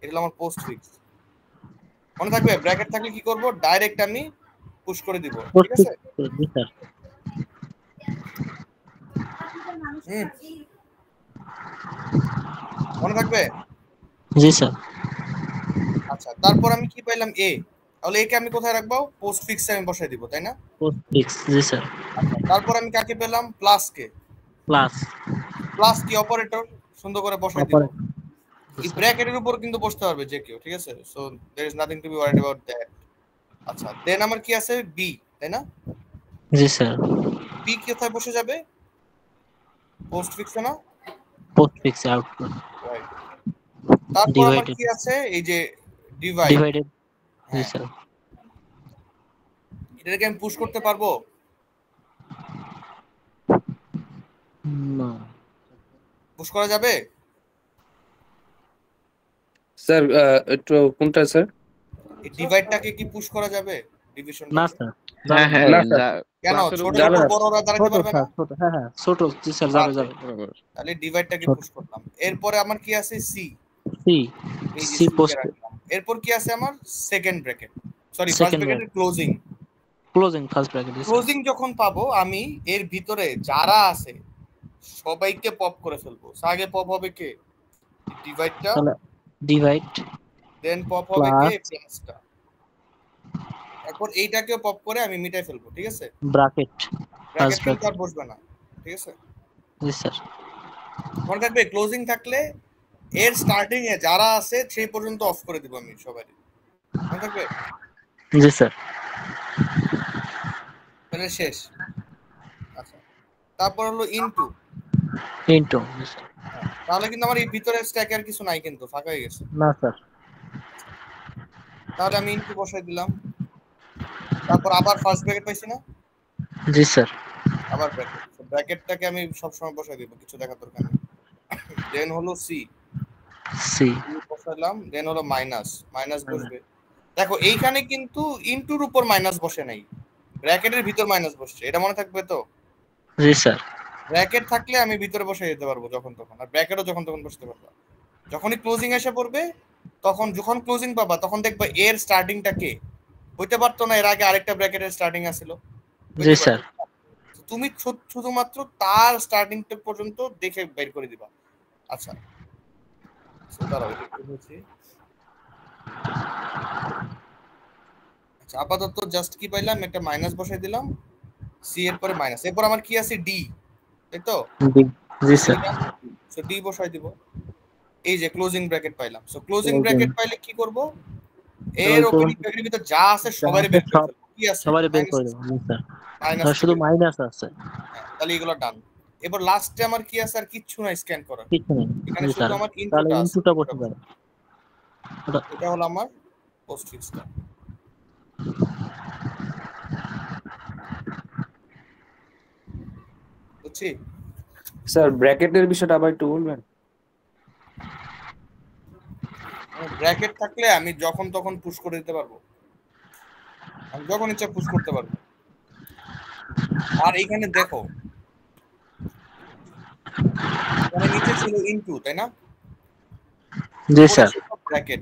এটা হলো আমার পোস্ট ফিক্স। মনে থাকবে ব্র্যাকেট থাকলে কি করব, ডাইরেক্ট আমি পুশ করে দিব, ঠিক আছে? জি স্যার। মনে থাকবে? জি স্যার। আচ্ছা, তারপর আমি কি পাইলাম এ, তাহলে একে আমি কোথায় রাখবো, পোস্ট ফিক্সে আমি বসাই দিব, তাই না? পোস্ট ফিক্স, জি স্যার। আচ্ছা, তারপর আমি কাকে পেলাম, প্লাস কে। প্লাস প্লাস কি অপারেটর, সুন্দর করে বসাই দিব। অপারেটর, জি এই স্যার। ব্র্যাকেটের উপর কিন্তু বসতে পারবে যে কেউ, ঠিক আছে? So there is nothing to be worried about that. আচ্ছা, দেন আমার কি আছে, বি, তাই না? জি স্যার। বি কোথায় বসে যাবে, পোস্ট ফিক্সে না? পোস্ট ফিক্সে আউটপুট রাইট। তারপর আমার ডিভাইডেড, কি আছে, এই যে ডিভাইড। ডিভাইডেড, জি হ্যাঁ, স্যার। এটাকে আমি পুশ করতে পারবো? না পুশ করা যাবে? স্যার একটু কোনটা স্যার? এই ডিভাইডটাকে কি পুশ করা যাবে, না ডিভিশনটাকে? স্যার, হ্যাঁ যাবে হ্যাঁ না। না স্যার, কেন, ক্লাসের ছোটের যাবে উপর না। বড়রা দাঁড়াতে ছোট পারবে না? স্যার, ছোট, হ্যাঁ হ্যাঁ ছোট, জি স্যার, যাবে পারবে। যাবে। তাহলে ডিভাইডটাকে ছোট পুশ করলাম। এরপরে আমার কি আছে, সি। সি, এই যে সি সি কে পোস্ট, রাখলাম। এরপর কি আছে আমার, second bracket, sorry first second ব্র্যাকেটের ক্লোজিং। ক্লোজিং, ফার্স্ট ব্র্যাকেট, জি স্যার। ক্লোজিং যখন পাবো আমি, এর ভিতরে যারা আছে সবাইকে পপ করে ফেলবো। আগে পপ হবে কে, ডিভাইডটা, তাহলে ডিভাইড দেন পপ হবে কে, প্লাস প্লাসটা। তারপর এইটাকেও পপ করে আমি মিটাই ফেলবো, ঠিক আছে? ব্র্যাকেট, ব্র্যাকেট ফার্স্ট কিন্তু ব্র্যাকেট, আর বসবে না, ঠিক আছে? জি স্যার। মনে থাকবে ক্লোজিং থাকলে এর স্টার্টিং এ যারা আছে সেই পর্যন্ত অফ করে দিব আমি সবাই, মনে থাকবে? জি স্যার। তাহলে শেষ। আচ্ছা, তারপর হলো ইনটু। ইনটু, তাহলে কিন্তু আমার এই ভিতরে স্ট্যাক আর কিছু নাই, কিন্তু ফাঁকা হয়ে গেছে। না স্যার। তাহলে আমি ইনটু বসাই দিলাম। তারপর আবার ফার্স্ট ব্র্যাকেট পাইছি না? জি স্যার। আবার ব্র্যাকেট, ব্র্যাকেটটাকে আমি সব সময় বসাই দিব, কিছু দেখার দরকার নেই। দেন হলো সি, সি বসাইলাম। দেন হলো মাইনাস, মাইনাস বসবে। দেখো এইখানে কিন্তু ইনটুর উপর মাইনাস বসে নাই, ব্র্যাকেটের ভিতর মাইনাস বসছে, এটা মনে থাকবে তো? জি স্যার। ব্র্যাকেট থাকলে আমি ভিতরে বসে যেতে পারবো যখন তখন, আর ব্র্যাকেটও যখন তখন বসতে পারবো। যখনই ক্লোজিং এসে পড়বে, তখন যখন ক্লোজিং পাবা তখন দেখবা এর স্টার্টিংটা কে। হইতে পারতো না এর আগে আরেকটা ব্র্যাকেটের স্টার্টিং আছিল? জি স্যার। তুমি শুধুমাত্র তার স্টার্টিং পর্যন্ত দেখে বের করে দিবা। আচ্ছা, দাঁড়াও, এটা কি হচ্ছে? আচ্ছা, আপাতত জাস্ট কি পাইলাম, একটা মাইনাস বসাই দিলাম, সি এর পরে মাইনাস, এরপর আমার কি আছে, ডি, তাই তো? জি স্যার। সো ডি বসাই দিব। এই যে ক্লোজিং ব্র্যাকেট পাইলাম। সো ক্লোজিং ব্র্যাকেট পাইলে কি করব, এর ওপেনিং ব্র্যাকেটের ভিতর যা আছে সবারই বের করে ফেলবো। কি আছে, সবারই বের মাইনাস করে আছে, দেবো, জি স্যার। মাইনাস শুধু থেকে। মাইনাস আছে, তাহলে এগুলো ডান। এবার লাস্টে আমার কি আছে, আর কিচ্ছু নাই স্ক্যান করার, কিছু নেই, এখানে জি শুধু স্যার। আমার তাহলে ইনপুটটা আছে। ইনটুটা বসে যাবে। এটা হলো আমার পোস্ট ফিক্সটা। বুঝছি? স্যার ব্র্যাকেটের বিষয়টা আবার একটু বলবেন? ব্র্যাকেট থাকলে আমি যখন তখন পুশ করে দিতে পারবো, আমি যখন ইচ্ছা পুশ করতে পারবো। আর এইখানে দেখো, এখানে নিচে ছিল ইনটু, তাই না? জি স্যার। ব্র্যাকেট,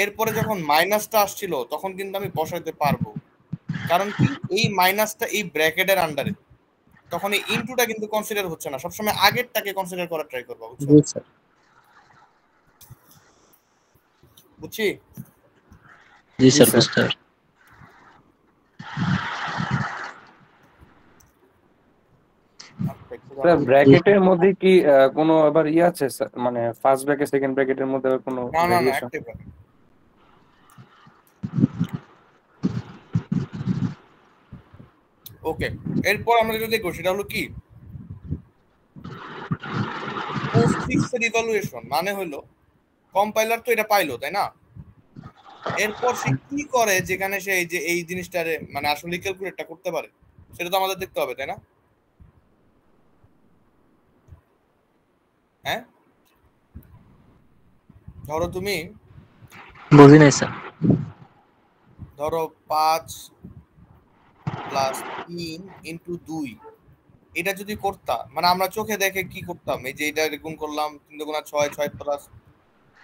এরপরে যখন মাইনাসটা আসছিল তখন কিন্তু আমি বসাইতে পারবো, কারণ কি এই মাইনাসটা এই ব্র্যাকেটের আন্ডারে, তখন এই ইনটুটা কিন্তু কনসিডার হচ্ছে না, সবসময় আগেরটাকে কনসিডার করার ট্রাই করবো, বুঝছো? জি স্যার। বুঝছি? জি স্যার, বুঝতে পারছি। স্যার ব্র্যাকেটের মধ্যে কি কোনো আবার ই আছে স্যার, মানে ফার্স্ট ব্র্যাকেট সেকেন্ড ব্র্যাকেটের মধ্যে কোনো না না না, ভেরিয়েশন? Active bracket. ওকে, এরপর আমরা যেটা দেখবো সেটা হলো কি, পোস্ট ফিক্সড ইভালুয়েশন। মানে হলো কম্পাইলার তো এটা পাইলো, তাই না? এরপর সে কি করে যেখানে সে এই যে এই জিনিসটারে মানে আসলে ক্যালকুলেটটা করতে পারে, সেটা তো আমাদের দেখতে হবে, তাই না? হ্যাঁ, ধরো তুমি, বুঝি নাই স্যার। ধরো 5 প্লাস 3 ইন্টু 2, এটা যদি করতাম, মানে আমরা চোখে দেখে কি করতাম, এই যে এটা গুণ করলাম 3 × 6, 6 +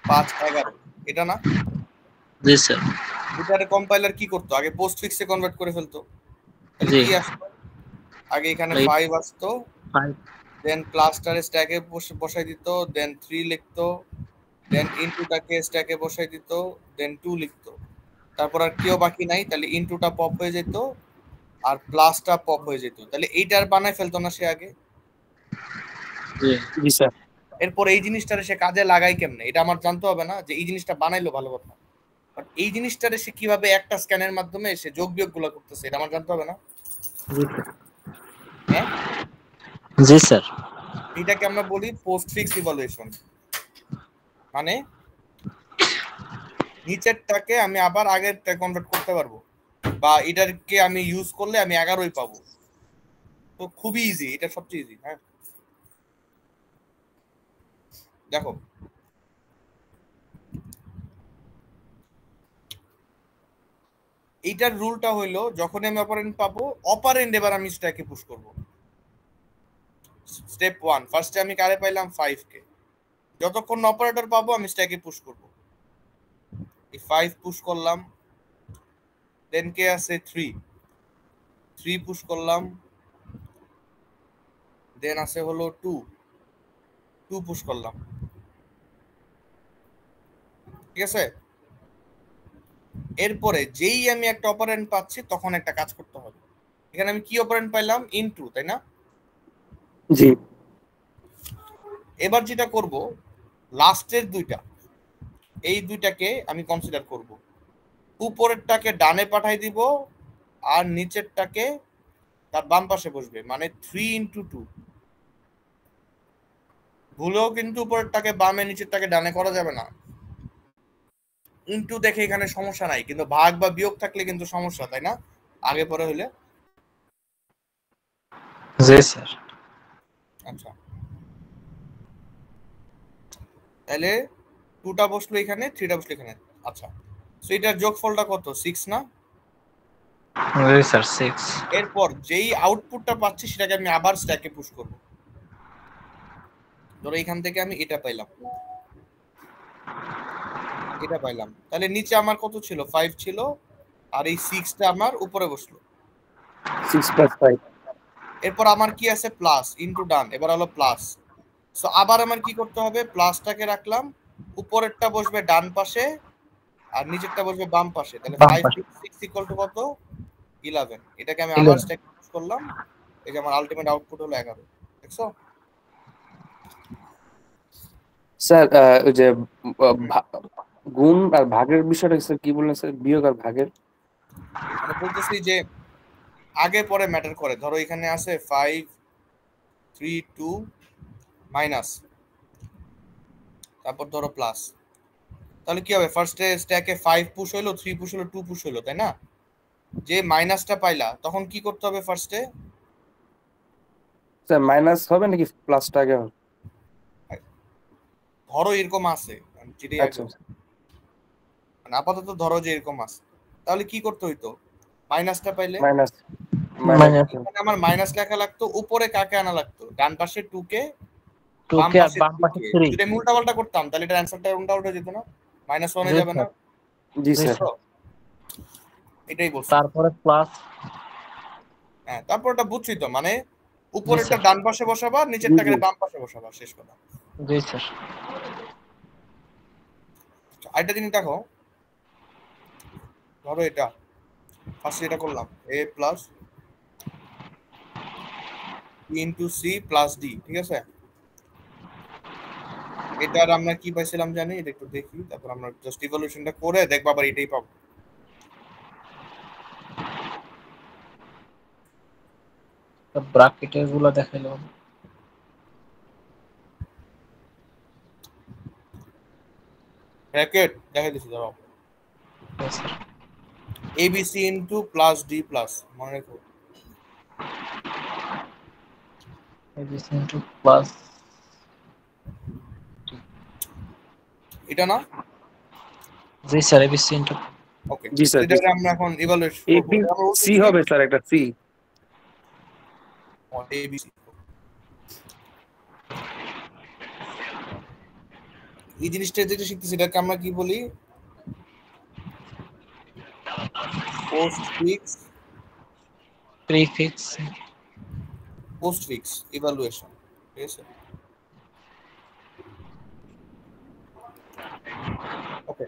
5 11, এটা না? জি স্যার। এটারে কম্পাইলার কি করতো? আগে পোস্ট ফিক্সে কনভার্ট করে ফেলতো। তাহলে জি। কি আসতো? আগে এখানে এই 5 আসতো, 5 দেন প্লাসটারে স্ট্যাকে বসাই দিত, দেন 3 লিখতো, দেন ইনটুটাকে স্ট্যাকে বসাই দিত, দেন 2 লিখতো। তারপর আর কেউ বাকি নাই, তাহলে ইনটুটা পপ হয়ে যেত আর প্লাসটা পপ হয়ে যেত। তাহলে এইটার বানায় ফেলতো না সে আগে? জি। জি স্যার। এরপর এই জিনিসটারে সে কাজে লাগাই কেমনে? এটা আমার জানতে হবে না যে এই জিনিসটা বানাইলো ভালো কথা। বাট এই জিনিসটারে সে কিভাবে একটা স্ক্যানের মাধ্যমে সে যোগ বিয়োগ গুলো করতেছে এটা আমার জানতে হবে না? জি স্যার। হ্যাঁ, জি স্যার। এটাকে আমরা বলি পোস্ট ফিক্স ইভালুয়েশন। মানে নিচেরটাকে আমি আবার আগেরটা কনভার্ট করতে পারবো, বা এটাকে আমি ইউজ করলে আমি 11ই পাবো। তো খুবই ইজি, এটা সবচেয়ে ইজি। হ্যাঁ, দেখো এইটার রুলটা হইলো যখন আমি অপারেন্ড পাবো, অপারেন্ড এবার আমি স্ট্যাকে পুশ করব। স্টেপ 1, ফার্স্টে আমি কারে পাইলাম 5 কে, যতক্ষণ অপারেটর পাবো আমি স্ট্যাকে পুশ করব। এই 5 পুশ করলাম, দেন কে আছে 3 পুশ করলাম, দেন আছে হলো 2 পুশ করলাম। ঠিক আছে? এরপরে যেই আমি একটা অপারেন্ড পাচ্ছি তখন একটা কাজ করতে হবে। এখানে আমি কি অপারেন্ড পাইলাম? ইনটু, তাই না? জি এবার যেটা করব, লাস্টের দুইটা, এই দুইটাকে আমি কনসিডার করব। উপরেরটাকে ডানে পাঠাই দিব আর নিচেরটাকে তার বাম পাশে বসবে, মানে 3 × 2। ভুলেও কিন্তু উপরেরটাকে বামে নিচেরটাকে ডানে করা যাবে না। ইনটু দেখে এখানে সমস্যা নাই, কিন্তু ভাগ বা বিয়োগ থাকলে কিন্তু সমস্যা, তাই না? আগে পরে হইলে। জি স্যার। আচ্ছা, তাহলে 2টা বসলো এখানে, 3টা বসলো এখানে। আচ্ছা, সো এটার যোগফলটা কত? 6 না? জি স্যার 6। এরপর যেই আউটপুটটা পাচ্ছি সেটাকে আমি আবার স্ট্যাকে পুশ করব। ধরো এখান থেকে আমি এটা পাইলাম, এটা পাইলাম, তাহলে নিচে আমার কত ছিল? 5 ছিল, আর এই 6টা আমার উপরে বসলো। 6 + 5। এরপর আমার কি আছে? প্লাস ইনটু ডান, এবার হলো প্লাস। সো আবার আমার কি করতে হবে? প্লাসটাকে রাখলাম, উপরেরটা বসবে ডান পাশে আর নিচেরটা বসবে বাম পাশে। তাহলে বাম 5 পাশে + 6 = কত? 11। এটাকে আমি আবার 11। স্ট্যাক পুশ করলাম, এই যে আমার আলটিমেট আউটপুট হলো 11। দেখছো? স্যার ওই যে হুম। ভা- গুণ আর ভাগের বিষয়টা স্যার কি বললেন স্যার, বিয়োগ আর ভাগের? মানে বলতেছি যে আগে পরে ম্যাটার করে। ধরো এখানে আছে 5 3 2 মাইনাস, তারপর ধরো প্লাস। তাহলে কি হবে? ফার্স্টে স্ট্যাকে 5 পুশ হইলো, 3 পুশ হলো, 2 পুশ হইলো, তাই না? যে মাইনাসটা পাইলা তখন কি করতে হবে? ফার্স্টে স্যার মাইনাস হবে নাকি প্লাসটা আগে হবে? ধরো এরকম আছে, যেটাই আগে আচ্ছা হোক, মানে আপাতত ধরো যে এরকম আছে, তাহলে কি করতে হইতো? মাইনাসটা পাইলে মাইনাস মাইনাস মাইনাস এখানে আমার মাইনাস লেখা লাগতো, উপরে কাকে আনা লাগতো? ডান পাশে 2 কে, 2 বাম কে আর পাশে বাম 3 পাশে কে। 3। যদি আমি উল্টাপাল্টা করতাম তাহলে এটার অ্যান্সারটা উল্টা যেত না? -1 জি হয়ে যাবে না? স্যার। জি জি স্যার। স্যার। এটাই বলছি। তারপরে প্লাস। হ্যাঁ, তারপর ওটা বুঝছি তো, মানে জি উপরেরটা স্যার। ডান পাশে বসাবা, জি নিচেরটাকে জি বাম পাশে বসাবা, শেষ কথা। জি স্যার। আরেকটা জিনিস দেখো, ধরো এটা ফার্স্ট এটা করলাম a plus b into C plus D, ঠিক আছে? এটার আমরা কি পাইছিলাম জানি? এটা একটু দেখি, তারপর আমরা জাস্ট ইভ্যালুয়েশনটা করে দেখবো আবার এটাই পাবো। ব্র্যাকেটের গুলো দেখাইলো। ব্র্যাকেট দেখাই দিচ্ছি, ধরো জি sir. A B C into plus D plus, মনে রেখো। ABC into plus. এটা না? জি স্যার এবিসি ইনটু। ওকে, জি স্যার। জি এটাকে স্যার। আমরা এখন ইভ্যালুয়েট এ করবো। বি এটা আমরা উল্টো সি দিকে হবে স্যার, একটা সি। এ বি সি। এই জিনিসটা যেটা শিখতেছি এটাকে আমরা কি বলি? পোস্টফিক্স প্রিফিক্স ইভালুয়েশন, ঠিক আছে? ওকে,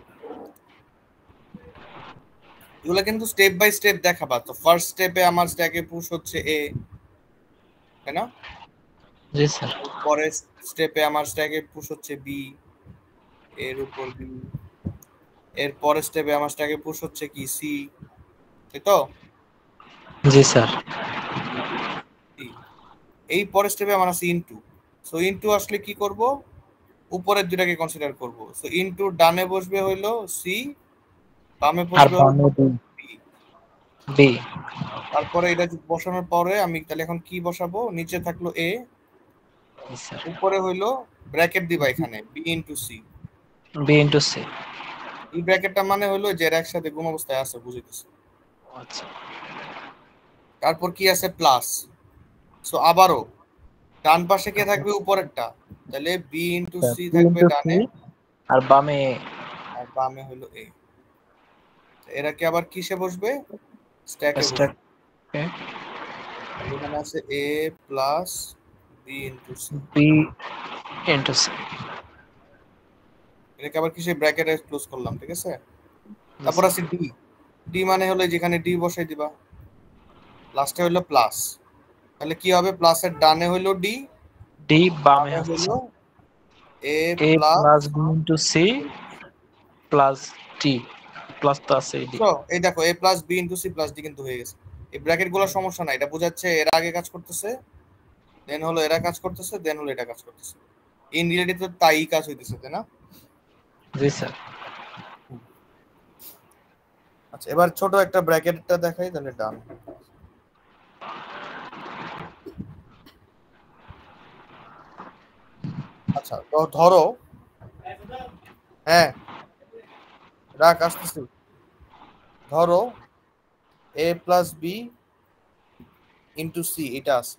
এগুলো কিন্তু স্টেপ বাই স্টেপ দেখাবা। তো ফার্স্ট স্টেপে আমার স্ট্যাকে পুশ হচ্ছে এ, তাই না? জি স্যার পরের স্টেপে আমার স্ট্যাকে পুশ হচ্ছে বি, এর উপর বি। এর পরের স্টেপে আমার স্ট্যাকে পুশ হচ্ছে কি সি, তাই তো? জি স্যার C। এই পরের স্টেপে আমার আছে ইনটু। সো ইনটু আসলে কি করব? উপরের দুটাকে কনসিডার করব। সো ইনটু ডানে বসবে হইলো সি, বামে আর বসবে হলো বামে বি। বি তারপরে এটা বসানোর পরে আমি তাহলে এখন কি বসাবো? নিচে থাকলো এ, জি স্যার উপরে হইলো ব্র্যাকেট দিবা এখানে B into C. B into C এই ব্র্যাকেটটা মানে হলো যে এর একসাথে গুণ অবস্থায় আছে, বুঝিতেছি। আচ্ছা তারপর কি আছে? প্লাস। সো আবারও ডান পাশে কে থাকবে? উপরেরটা। তাহলে বি ইনটু সি বি থাকবে ইনটু সি ডানে, আর বামে আর বামে হলো এ। এরা কি আবার কিসে বসবে? স্ট্যাকে স্ট্যাক বসবে। এখানে আছে A plus B into C. B into C এটাকে আবার কিসে ব্র্যাকেটে ক্লোজ করলাম, ঠিক আছে? তারপর আছে ডি। ডি মানে হলো যেখানে ডি বসাই দিবা, লাস্টে হলো প্লাস। তাহলে কি হবে? প্লাসের ডানে হলো ডি, ডি বামে বামে হচ্ছে হলো A A plus. Plus B into C plus T plus তো আছে ডি তো এই দেখো A plus B into C plus D কিন্তু হয়ে গেছে। এই ব্র্যাকেট গুলো সমস্যা নাই, এটা বোঝাচ্ছে এরা আগে কাজ করতেছে, দেন হলো এরা কাজ করতেছে, দেন হলো এটা কাজ করতেছে। ইন রিয়েলিটি তো তাই কাজ হইতেছে, তাই না? জি স্যার আচ্ছা, এবার ছোট একটা ব্র্যাকেটটা দেখাই, তাহলে ডান। আচ্ছা, তো ধরো, হ্যাঁ রাখ আসতেছি। ধরো এ প্লাস বি ইন্টু সি এটা আছে।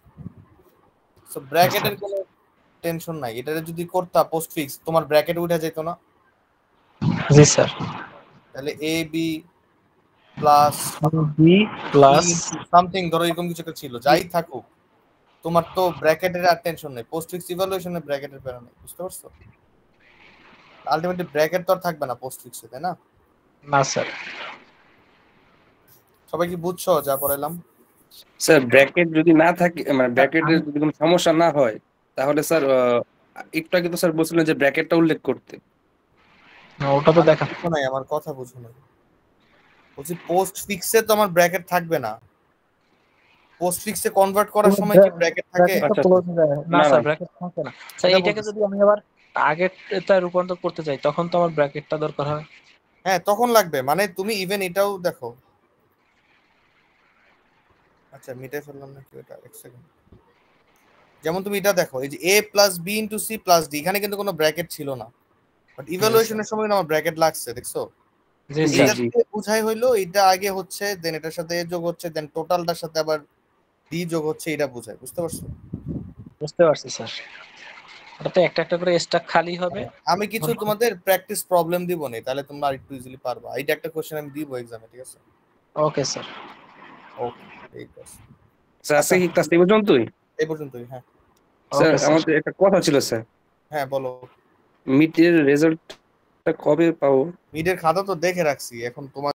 সো ব্র্যাকেটের কোনো টেনশন নাই, এটা যদি করতা পোস্ট ফিক্স তোমার ব্র্যাকেট উঠে যেত না? জি স্যার তাহলে A B plus B plus something, ধরো এরকম কিছু একটা ছিল, যাই থাকুক তোমার তো ব্র্যাকেটের আর টেনশন নেই। পোস্ট ফিক্স ইভালুয়েশনে ব্র্যাকেটের প্যারা নেই, বুঝতে পারছো? আলটিমেটলি ব্র্যাকেট তো আর থাকবে না পোস্ট ফিক্সে, তাই না? না স্যার সবাই কি বুঝছো যা পড়াইলাম? স্যার ব্র্যাকেট যদি না থাকে, মানে ব্র্যাকেটের যদি কোনো সমস্যা না হয়, তাহলে স্যার একটু আগে তো স্যার বলছিলেন যে ব্র্যাকেটটা উল্লেখ করতে। ওটা তো দেখা বুঝো নাই, আমার কথা বুঝো নাই। বলছি পোস্ট ফিক্সে তো আমার ব্র্যাকেট থাকবে না। পোস্ট ফিক্সে কনভার্ট করার সময় কি ব্র্যাকেট থাকে? ব্র্যাকেট তো আচ্ছা, ক্লোজ হয়ে যায় না না স্যার না ব্র্যাকেট থাকে না স্যার সেটা এইটাকে বলতেছি। যদি আমি আবার আগেরটা রূপান্তর করতে চাই তখন তো আমার ব্র্যাকেটটা দরকার হয় হ্যাঁ তখন লাগবে, মানে তুমি ইভেন এটাও দেখো। আচ্ছা মিটাই ফেললাম নাকি ওটা, এক সেকেন্ড। যেমন তুমি এটা দেখো, এই যে A plus B into C plus D, এখানে কিন্তু কোনো ব্র্যাকেট ছিল না, বাট ইভালুয়েশনের সময় আমার ব্র্যাকেট লাগছে, দেখছো? জি জি স্যার এইটা জি থেকে বুঝাই হইলো এটা আগে হচ্ছে, দেন এটার সাথে এ যোগ হচ্ছে, দেন টোটালটার সাথে আবার ডি যোগ হচ্ছে, এটা বুঝায়, বুঝতে পারছো? বুঝতে পারছি স্যার ওটাতে একটা একটা করে স্ট্যাক খালি হবে আমি কিছু তোমাদের প্র্যাকটিস প্রবলেম দিব না, তাহলে তোমরা আরেকটু ইজিলি পারবা। এইটা একটা কোশ্চেন আমি দিব এক্সামে, ঠিক আছে? ওকে স্যার ওকে, ঠিক আছে। স্যার আচ্ছা আজকে কি ক্লাস এই পর্যন্তই? এই পর্যন্তই, হ্যাঁ। স্যার ওকে স্যার আমাদের একটা কথা ছিল স্যার, হ্যাঁ বলো। মিটের রেজাল্টটা কবে পাবো? মিডের খাতা তো দেখে রাখছি, এখন তোমার